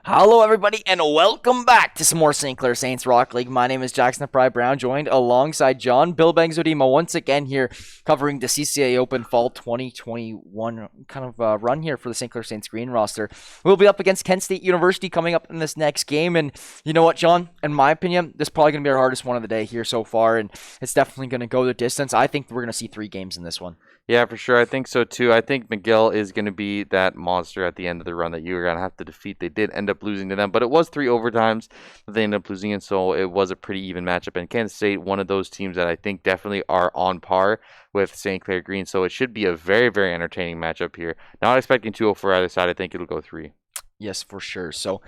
Hello, everybody, and welcome back to some more St. Clair Saints Rock League. My name is Jackson Fry Brown, joined alongside John Bill Bangzodima once again here, covering the CCA Open Fall 2021 kind of run here for the St. Clair Saints green roster. We'll be up against Kent State University coming up in this next game, and you know what, John? In my opinion, this is probably going to be our hardest one of the day here so far, and it's definitely going to go the distance. I think we're going to see 3 games in this one. Yeah, for sure. I think so too. I think McGill is going to be that monster at the end of the run that you were going to have to defeat. They did end up losing to them, but it was 3 overtimes that they ended up losing in, so it was a pretty even matchup. And Kansas State, one of those teams that I think definitely are on par with St. Clair Green, so it should be a very, very entertaining matchup here. Not expecting 2-0 for either side. I think it'll go 3. Yes, for sure. So,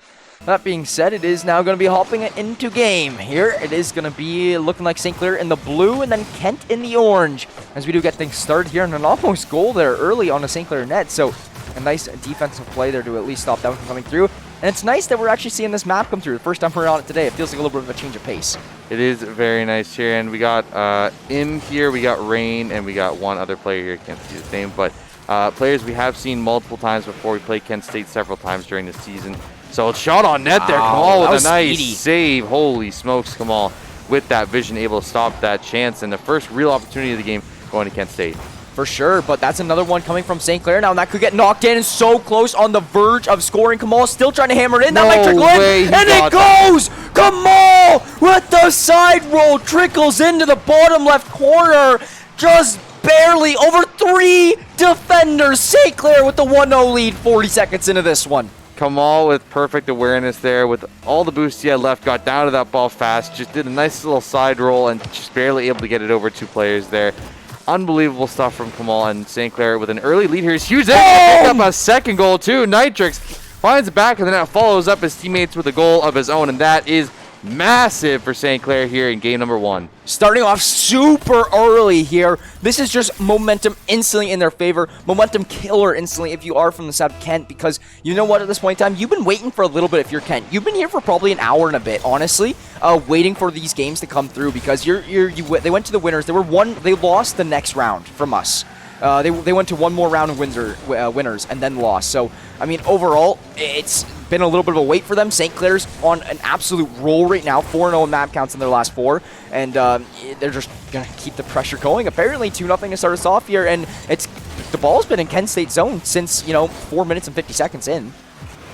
that being said, it is now going to be hopping into game. Here, it is going to be looking like St. Clair in the blue and then Kent in the orange. As we do get things started here, and an almost goal there early on the St. Clair net. So, a nice defensive play there to at least stop that one from coming through. And it's nice that we're actually seeing this map come through. The first time we're on it today, it feels like a little bit of a change of pace. It is very nice here, and we got in here, we got Rain, and we got one other player here. Can't see his name, but players we have seen multiple times before. We played Kent State several times during the season. So it's shot on net there. Kamal with a nice save. Holy smokes, Kamal with that vision, able to stop that chance. And the first real opportunity of the game going to Kent State. For sure, but that's another one coming from St. Clair now, and that could get knocked in and so close on the verge of scoring. Kamal still trying to hammer it in. That might trickle in, and it goes! Kamal with the side roll trickles into the bottom left corner. Just barely over 3 defenders. St. Clair with the 1-0 lead 40 seconds into this one. Kamal with perfect awareness there with all the boost he had left, got down to that ball fast, just did a nice little side roll and just barely able to get it over 2 players there. Unbelievable stuff from Kamal, and St. Clair with an early lead here is huge. They pick up a second goal too. Nitrix finds the back of the net, follows up his teammates with a goal of his own, and that is massive for St. Clair here in game number 1. Starting off super early here. This is just momentum instantly in their favor. Momentum killer instantly if you are from the side of Kent, because you know what, at this point in time, you've been waiting for a little bit if you're Kent. You've been here for probably an hour and a bit, honestly, waiting for these games to come through, because they went to the winners. They lost the next round from us. They went to one more round of winners and then lost. So, I mean, overall, it's been a little bit of a wait for them. St. Clair's on an absolute roll right now, 4-0 in map counts in their last 4, and they're just going to keep the pressure going. Apparently, 2-0 to start us off here, and the ball's been in Kent State zone since, 4 minutes and 50 seconds in.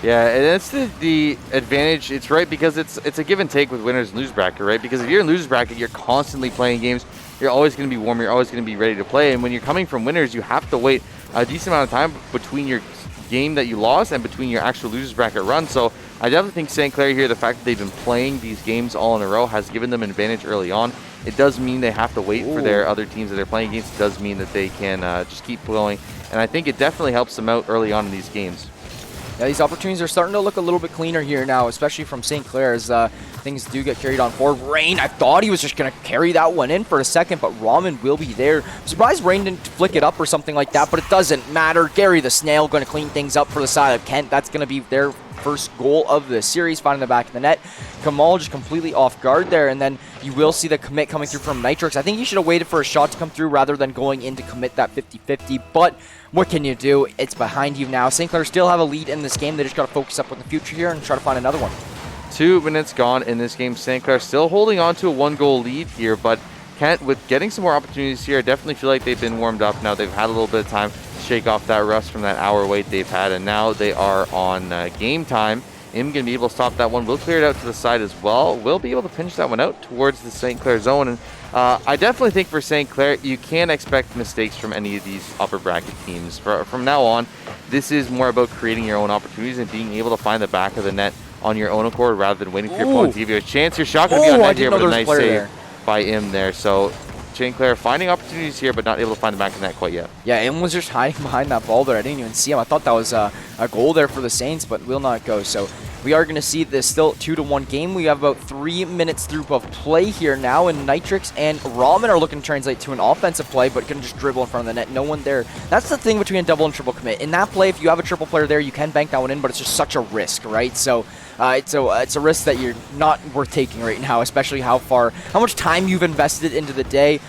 Yeah, and it's the advantage. It's right because it's a give and take with winners and losers bracket, right? Because if you're in losers bracket, you're constantly playing games. You're always going to be warm. You're always going to be ready to play. And when you're coming from winners, you have to wait a decent amount of time between your game that you lost and between your actual losers bracket run. So I definitely think St. Clair here, the fact that they've been playing these games all in a row has given them an advantage early on. It does mean they have to wait for their other teams that they're playing against. It does mean that they can just keep going. And I think it definitely helps them out early on in these games. Yeah, these opportunities are starting to look a little bit cleaner here now, especially from St. Clair as things do get carried on forward. Rain, I thought he was just going to carry that one in for a second, but Raman will be there. I'm surprised Rain didn't flick it up or something like that, but it doesn't matter. Gary the Snail going to clean things up for the side of Kent. That's going to be their first goal of the series, finding the back of the net. Kamal just completely off guard there, and then you will see the commit coming through from Nitrix. I think he should have waited for a shot to come through rather than going in to commit that 50-50, but what can you do? It's behind you now. St. Clair still have a lead in this game. They just got to focus up on the future here and try to find another one. 2 minutes gone in this game. St. Clair still holding on to a 1-goal lead here, but Kent, with getting some more opportunities here, I definitely feel like they've been warmed up now. They've had a little bit of time to shake off that rust from that hour wait they've had, and now they are on game time. Im going to be able to stop that one. We'll clear it out to the side as well. We'll be able to pinch that one out towards the St. Clair zone. And I definitely think for St. Clair, you can't expect mistakes from any of these upper bracket teams. From now on, this is more about creating your own opportunities and being able to find the back of the net on your own accord rather than waiting for your opponent to give you a chance. Your shot going to be on net here, but a nice save by Im there. So St. Clair finding opportunities here, but not able to find the back of the net quite yet. Yeah, Im was just hiding behind that ball there. I didn't even see him. I thought that was a goal there for the Saints, but will not go. So we are going to see this still 2-1 game. We have about 3 minutes through of play here now, and Nitrix and Raman are looking to translate to an offensive play, but can just dribble in front of the net. No one there. That's the thing between a double and triple commit. In that play, if you have a triple player there, you can bank that one in, but it's just such a risk, right? So It's a risk that you're not worth taking right now, especially how much time you've invested into the day.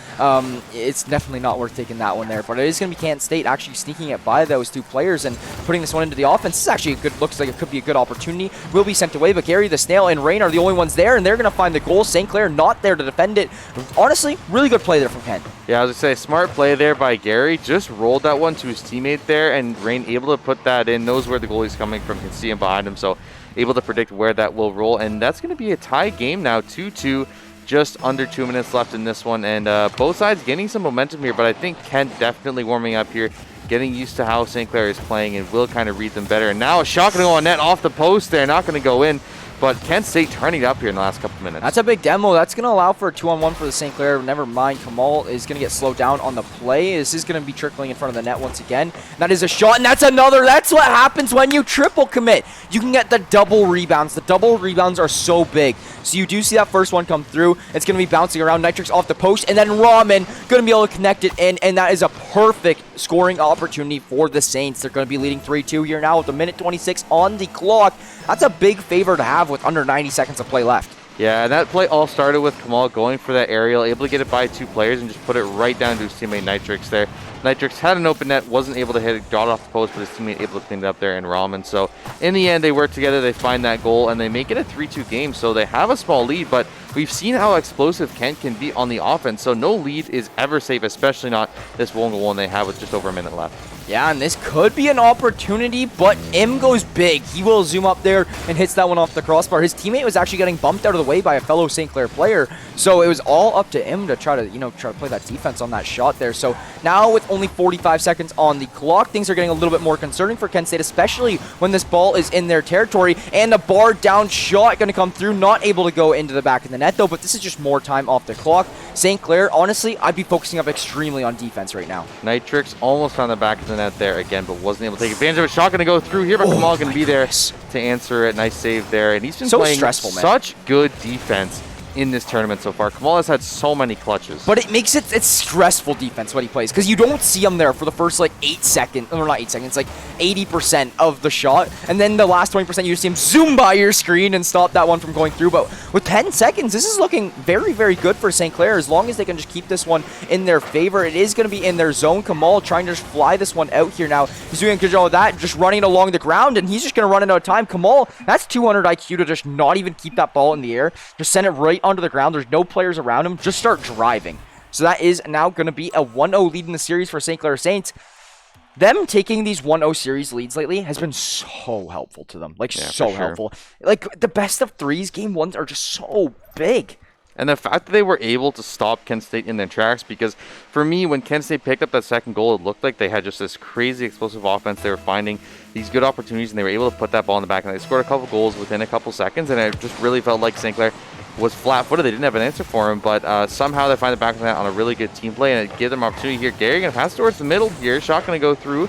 It's definitely not worth taking that one there. But it is going to be Kent State actually sneaking it by those two players and putting this one into the offense. This is actually looks like it could be a good opportunity. Will be sent away, but Gary, the Snail, and Rain are the only ones there, and they're going to find the goal. St. Clair not there to defend it. Honestly, really good play there from Kent. Yeah, I was going to say, smart play there by Gary. Just rolled that one to his teammate there, and Rain able to put that in, knows where the goalie's coming from, can see him behind him, so able to predict where that will roll. And that's going to be a tie game now, 2-2. Just under 2 minutes left in this one, and both sides gaining some momentum here, but I think Kent definitely warming up here, getting used to how St. Clair is playing, and will kind of read them better. And now a shot going to go on net off the post there, not going to go in. But Kent State turning it up here in the last couple minutes. That's a big demo. That's going to allow for a 2-on-1 for the St. Clair. Never mind, Kamal is going to get slowed down on the play. This is going to be trickling in front of the net once again. That is a shot, and that's another. That's what happens when you triple commit. You can get the double rebounds. The double rebounds are so big. So you do see that first one come through. It's going to be bouncing around. Nitrix off the post, and then Ramen going to be able to connect it in, and that is a perfect scoring opportunity for the Saints. They're going to be leading 3-2 here now with a minute 26 on the clock. That's a big favor to have with under 90 seconds of play left. Yeah, and that play all started with Kamal going for that aerial, able to get it by two players and just put it right down to his teammate Nitrix there. Nitrix had an open net, wasn't able to hit it, got off the post, but his teammate able to clean it up there in Ramen. So in the end, they work together, they find that goal, and they make it a 3-2 game. So they have a small lead, but we've seen how explosive Kent can be on the offense. So no lead is ever safe, especially not this one goal, and they have with just over a minute left. Yeah, and this could be an opportunity, but M goes big. He will zoom up there and hits that one off the crossbar. His teammate was actually getting bumped out of the way by a fellow St. Clair player, so it was all up to him to try to play that defense on that shot there. So now with only 45 seconds on the clock, things are getting a little bit more concerning for Kent State, especially when this ball is in their territory, and the bar down shot going to come through, not able to go into the back of the net though, but this is just more time off the clock. St. Clair, honestly, I'd be focusing up extremely on defense right now. Nitrix almost on the back of the net there again, but wasn't able to take advantage of it. Shot going to go through here, but Kamal going to be there to answer it. Nice save there, and he's been playing stressful, such good defense in this tournament so far. Kamal has had so many clutches. But it makes it's stressful defense what he plays, because you don't see him there for the first like 8 seconds, or not 8 seconds, like 80% of the shot, and then the last 20% you see him zoom by your screen and stop that one from going through. But with 10 seconds, this is looking very, very good for St. Clair, as long as they can just keep this one in their favor. It is going to be in their zone. Kamal trying to just fly this one out here now. He's doing a good job of that, just running along the ground, and he's just going to run it out of time. Kamal, that's 200 IQ to just not even keep that ball in the air. Just send it right onto the ground. There's no players around him. Just start driving. So that is now going to be a 1-0 lead in the series for St. Clair Saints. Them taking these 1-0 series leads lately has been so helpful to them. Like, so helpful. Like, the best of threes, game ones are just so big. And the fact that they were able to stop Kent State in their tracks, because for me, when Kent State picked up that second goal, it looked like they had just this crazy explosive offense. They were finding these good opportunities, and they were able to put that ball in the back, and they scored a couple goals within a couple seconds, and it just really felt like St. Clair was flat-footed. They didn't have an answer for him, but somehow they find the back of the net on a really good team play, and it gave them opportunity here. Gary going to pass towards the middle here. Shot going to go through.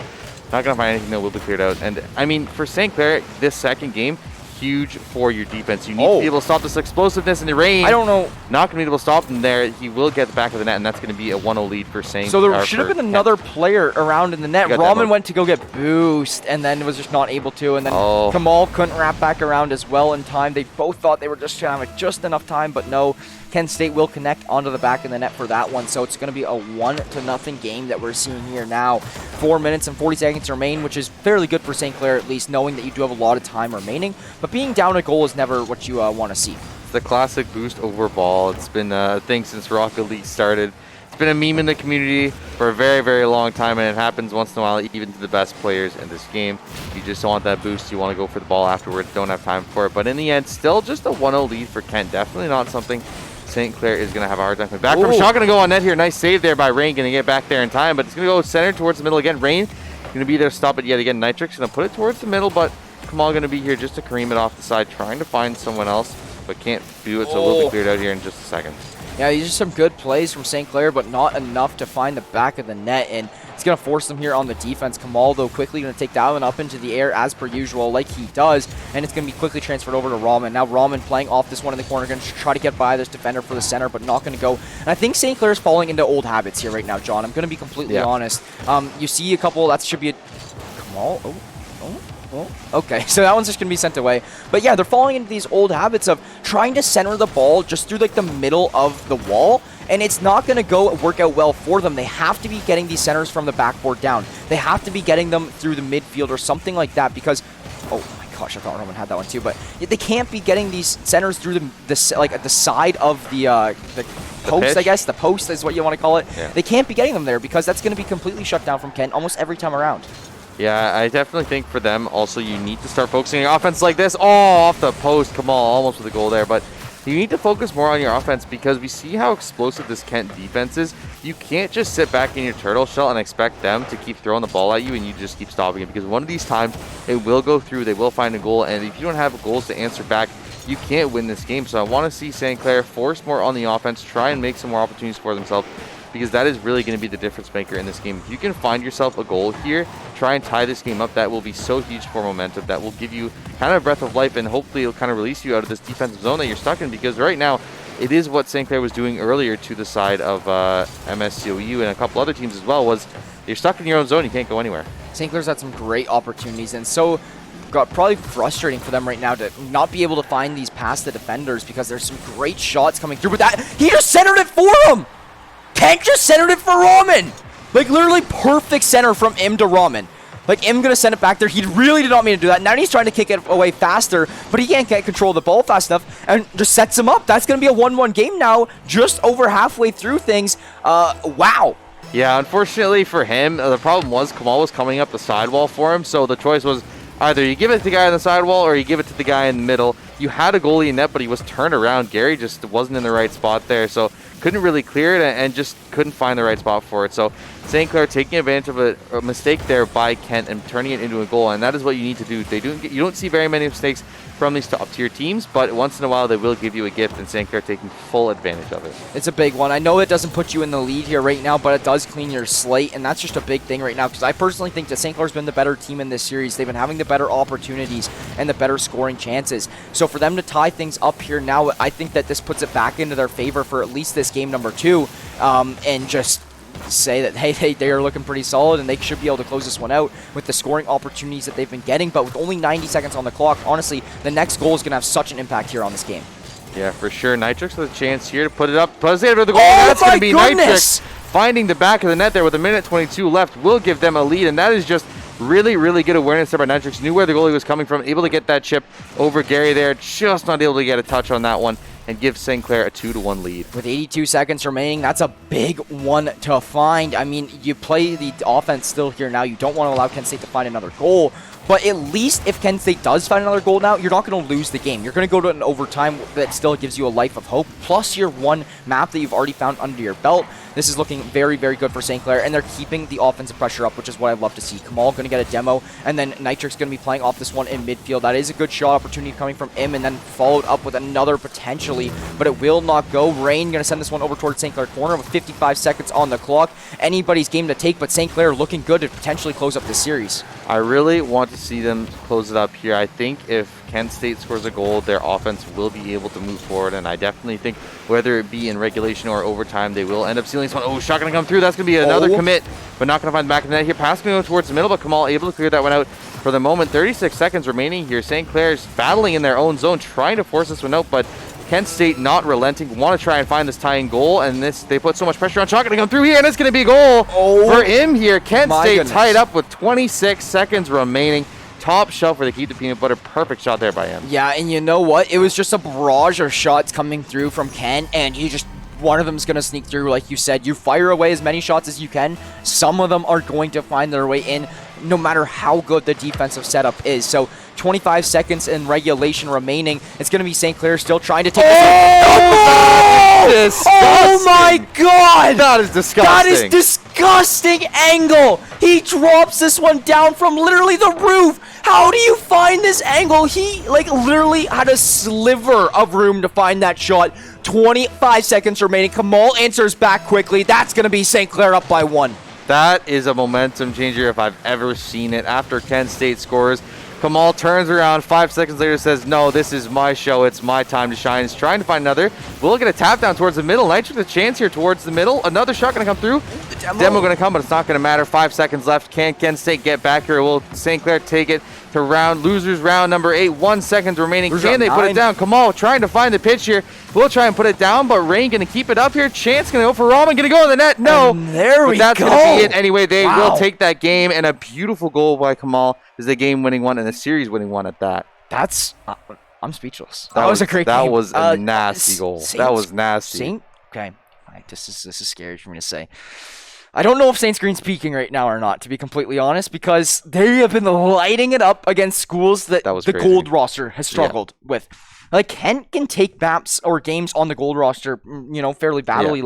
Not going to find anything that will be cleared out. And, I mean, for St. Clair, this second game, huge for your defense. You need to be able to stop this explosiveness in the rain. I don't know. Not going to be able to stop him there. He will get the back of the net, and that's going to be a 1-0 lead for St. So there should have been another player around in the net. Ramen went to go get boost, and then was just not able to. And then Kamal couldn't wrap back around as well in time. They both thought they were just trying to have just enough time, but no. Kent State will connect onto the back of the net for that one. So it's going to be a 1-0 game that we're seeing here now. 4 minutes and 40 seconds remain, which is fairly good for St. Clair, at least knowing that you do have a lot of time remaining. But being down a goal is never what you want to see. It's the classic boost over ball. It's been a thing since Rocket League started. It's been a meme in the community for a very, very long time, and it happens once in a while, even to the best players in this game. You just don't want that boost. You want to go for the ball afterwards. Don't have time for it. But in the end, still just a 1-0 lead for Kent. Definitely not something St. Clair is going to have a hard time coming back from. Shot going to go on net here. Nice save there by Rain. Going to get back there in time, but it's going to go center towards the middle again. Rain going to be there to stop it yet again. Nitrix going to put it towards the middle, but Kamal going to be here just to Kareem it off the side, trying to find someone else, but can't do it, so it will be cleared out here in just a second. Yeah, these are some good plays from St. Clair, but not enough to find the back of the net, and it's going to force them here on the defense. Kamal, though, quickly going to take that one up into the air as per usual, like he does, and it's going to be quickly transferred over to Ramen. Now Ramen playing off this one in the corner, going to try to get by this defender for the center, but not going to go. And I think St. Clair is falling into old habits here right now, John. I'm going to be completely honest. You see a couple, that should be a... Kamal, Well, okay, so that one's just going to be sent away. But yeah, they're falling into these old habits of trying to center the ball just through like the middle of the wall, and it's not going to work out well for them. They have to be getting these centers from the backboard down. They have to be getting them through the midfield or something like that because, oh my gosh, I thought Roman had that one too, but they can't be getting these centers through the like at the side of the post, I guess. The post is what you want to call it. Yeah. They can't be getting them there because that's going to be completely shut down from Kent almost every time around. Yeah, I definitely think for them also you need to start focusing on your offense like this. Oh, off the post. Kamal almost with a goal there. But you need to focus more on your offense because we see how explosive this Kent defense is. You can't just sit back in your turtle shell and expect them to keep throwing the ball at you and you just keep stopping it because one of these times it will go through. They will find a goal. And if you don't have goals to answer back, you can't win this game. So I want to see St. Clair force more on the offense, try and make some more opportunities for themselves, because that is really going to be the difference maker in this game. If you can find yourself a goal here, try and tie this game up, that will be so huge for momentum. That will give you kind of a breath of life, and hopefully it'll kind of release you out of this defensive zone that you're stuck in, because right now it is what St. Clair was doing earlier to the side of MSCOU and a couple other teams as well, was you're stuck in your own zone, you can't go anywhere. St. Clair's had some great opportunities, and so got probably frustrating for them right now to not be able to find these past the defenders because there's some great shots coming through, but that he just centered it for him. Kent just centered it for Ramen. Like, literally perfect center from Im to Ramen. Like, Im gonna send it back there. He really did not mean to do that. Now he's trying to kick it away faster, but he can't get control of the ball fast enough and just sets him up. That's gonna be a 1-1 game now, just over halfway through things. Wow. Yeah, unfortunately for him, the problem was Kamal was coming up the sidewall for him, so the choice was either you give it to the guy on the sidewall or you give it to the guy in the middle. You had a goalie in net, but he was turned around. Gary just wasn't in the right spot there, so couldn't really clear it and just couldn't find the right spot for it. So St. Clair taking advantage of a mistake there by Kent and turning it into a goal, and that is what you need to do. You don't see very many mistakes from these top-tier teams, but once in a while they will give you a gift, and St. Clair taking full advantage of it. It's a big one. I know it doesn't put you in the lead here right now, but it does clean your slate, and that's just a big thing right now because I personally think that St. Clair's been the better team in this series. They've been having the better opportunities and the better scoring chances. So for them to tie things up here now, I think that this puts it back into their favor for at least this game number 2, and just say that, hey, they are looking pretty solid and they should be able to close this one out with the scoring opportunities that they've been getting. But with only 90 seconds on the clock, honestly, the next goal is going to have such an impact here on this game. Yeah, for sure. Nitrix with a chance here to put it up. Plus, they have the goal. Oh, That's going to be goodness. Nitrix finding the back of the net there with a minute 22 left. Will give them a lead, and that is just really, really good awareness there by Nitrix. Knew where the goalie was coming from, able to get that chip over Gary there. Just not able to get a touch on that one and give St. Clair a 2-1 lead. With 82 seconds remaining, that's a big one to find. I mean, you play the offense still here now. You don't want to allow Kent State to find another goal. But at least if Kent State does find another goal now, you're not going to lose the game. You're going to go to an overtime that still gives you a life of hope, plus your one map that you've already found under your belt. This is looking very, very good for St. Clair, and they're keeping the offensive pressure up, which is what I love to see. Kamal going to get a demo, and then Nitrix going to be playing off this one in midfield. That is a good shot opportunity coming from Im, and then followed up with another potentially, but it will not go. Rain going to send this one over towards St. Clair corner with 55 seconds on the clock. Anybody's game to take, but St. Clair looking good to potentially close up this series. I really want to see them close it up here. I think if Kent State scores a goal, their offense will be able to move forward, and I definitely think whether it be in regulation or overtime, they will end up sealing this one. Oh, shot going to come through. That's going to be another commit, but not going to find the back of the net here. Pass going to go towards the middle, but Kamal able to clear that one out for the moment. 36 seconds remaining here. St. Clair's battling in their own zone, trying to force this one out, but Kent State not relenting, want to try and find this tying goal, and they put so much pressure on. Shot going to come through here, and it's going to be a goal for Im here. Kent State tied up with 26 seconds remaining. Top shelf for the keep the peanut butter. Perfect shot there by him. Yeah, and you know what? It was just a barrage of shots coming through from Ken, and one of them's going to sneak through, like you said. You fire away as many shots as you can. Some of them are going to find their way in, no matter how good the defensive setup is. So 25 seconds in regulation remaining. It's going to be St. Clair still trying to take this. Oh my God! That is disgusting. That is disgusting angle. He drops this one down from literally the roof. How do you find this angle? He literally had a sliver of room to find that shot. 25 seconds remaining. Kamal answers back quickly. That's going to be St. Clair up by 1. That is a momentum changer if I've ever seen it. After Kent State scores, Kamal turns around 5 seconds later, says, no, this is my show. It's my time to shine. He's trying to find another. We'll get a tap down towards the middle. Nitric with a chance here towards the middle. Another shot going to come through. Demo going to come, but it's not going to matter. 5 seconds left. Can Kent State get back here? Will St. Clair take it to losers round number 8? 1 second remaining. Can they put it down? Kamal trying to find the pitch here. We'll try and put it down, but Rain going to keep it up here. Chance going to go for Ramen. Going to go in the net. No. And there we go. That's going to be it anyway. They will take that game, and a beautiful goal by Kamal is a game-winning one and a series-winning one at that. That's I'm speechless. That was a great game. That was a nasty goal. That was nasty. Okay. This is scary for me to say. I don't know if Saints Green's peaking right now or not, to be completely honest, because they have been lighting it up against schools that the gold roster has struggled with. Like, Kent can take maps or games on the gold roster, fairly badly.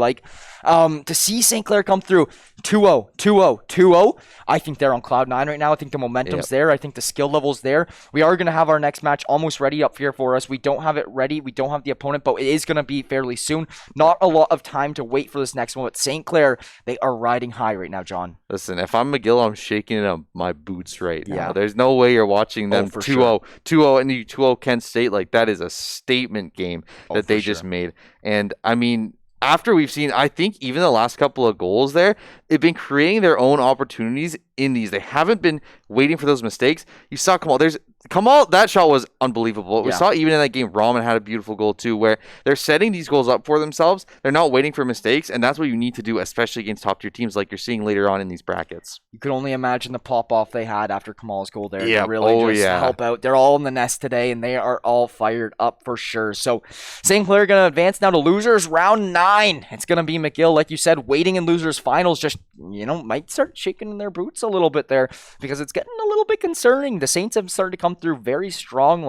To see St. Clair come through 2-0, 2-0, 2-0, I think they're on cloud 9 right now. I think the momentum's there. I think the skill level's there. We are going to have our next match almost ready up here for us. We don't have it ready. We don't have the opponent, but it is going to be fairly soon. Not a lot of time to wait for this next one, but St. Clair, they are riding high right now, John. Listen, if I'm McGill, I'm shaking in my boots right now. There's no way you're watching them 2-0, 2-0, and you 2-0 Kent State. Like, that is a statement game that they just made. And, I mean, after we've seen, I think even the last couple of goals there, they've been creating their own opportunities in these. They haven't been waiting for those mistakes. You saw Kamal, that shot was unbelievable. We saw even in that game, Ramen had a beautiful goal too, where they're setting these goals up for themselves. They're not waiting for mistakes, and that's what you need to do, especially against top-tier teams like you're seeing later on in these brackets. You could only imagine the pop-off they had after Kamal's goal there. Yeah, really help out. They're all in the nest today, and they are all fired up for sure. So St. Clair going to advance now to losers round 9. It's going to be McGill, like you said, waiting in losers finals. Just, might start shaking in their boots a little bit there because it's getting a little bit concerning. The Saints have started to come through very strong.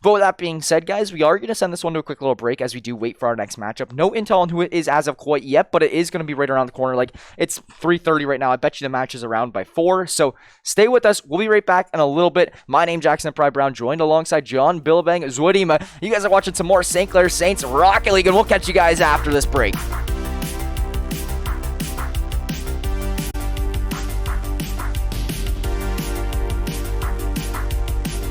But with that being said, guys, we are going to send this one to a quick little break as we do wait for our next matchup. No intel on who it is as of quite yet, but it is going to be right around the corner. It's 3:30 right now. I bet you the match is around by 4. So stay with us. We'll be right back in a little bit. My name Jackson Pride Brown, joined alongside John Billabang Zwadima. You guys are watching some more St. Clair Saints Rocket League, and we'll catch you guys after this break.